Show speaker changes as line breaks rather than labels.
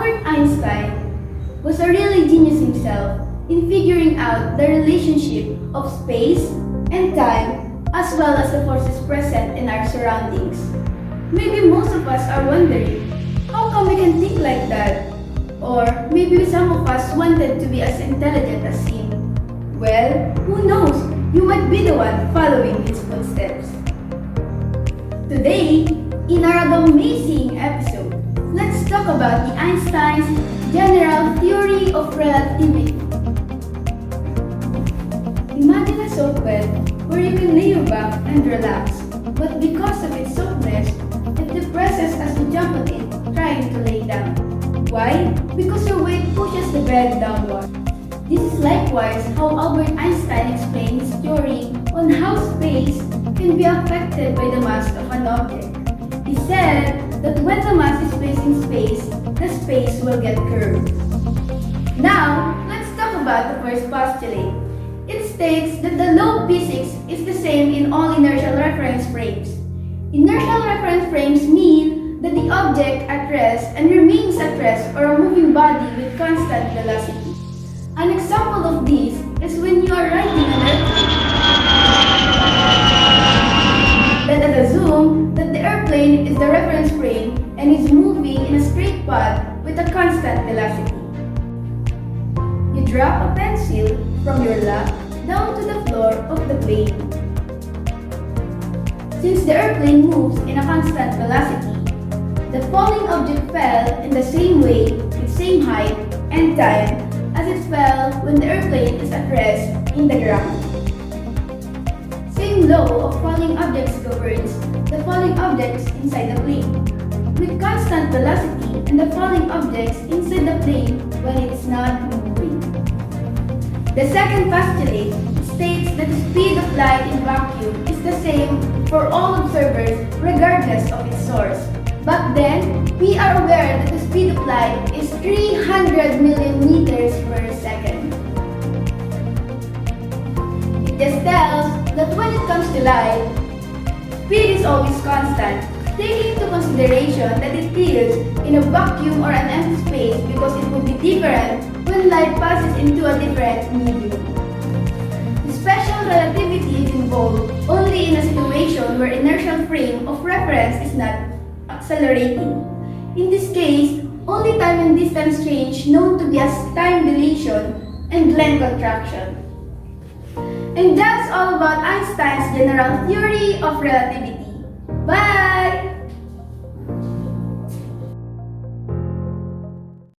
Albert Einstein was a really genius himself in figuring out the relationship of space and time as well as the forces present in our surroundings. Maybe most of us are wondering, how come we can think like that? Or maybe some of us wanted to be as intelligent as him. Well, who knows? You might be the one following his footsteps. Today, in our amazing episode, let's talk about the Einstein's general theory of relativity. Imagine a soft bed where you can lay your back and relax, but because of its softness, it depresses as you jump on it, trying to lay down. Why? Because your weight pushes the bed downward. This is likewise how Albert Einstein explained his theory on how space can be affected by the mass of an object. He said that when the mass is placed in space, the space will get curved. Now, let's talk about the first postulate. It states that the law of physics is the same in all inertial reference frames. Inertial reference frames mean that the object at rest and remains at rest or a moving body with constant velocity. An example of this is when you are riding an airplane. Let us assume that the airplane is the reference frame and is moving in a straight path with a constant velocity. You drop a pencil from your lap down to the floor of the plane. Since the airplane moves in a constant velocity, the falling object fell in the same way, with same height and time as it fell when the airplane is at rest in the ground. Same law of falling objects governs the falling objects inside the plane, with constant velocity and the falling objects inside the plane when it is not moving. The second postulate states that the speed of light in vacuum is the same for all observers regardless of its source. But then, we are aware that the speed of light is 300 million meters per second. It just tells that when it comes to light, speed is always constant, taking into consideration that it is in a vacuum or an empty space because it would be different when light passes into a different medium. Special relativity is involved only in a situation where inertial frame of reference is not accelerating. In this case, only time and distance change known to be as time dilation and length contraction. And that's all about Einstein's general theory of relativity. Bye!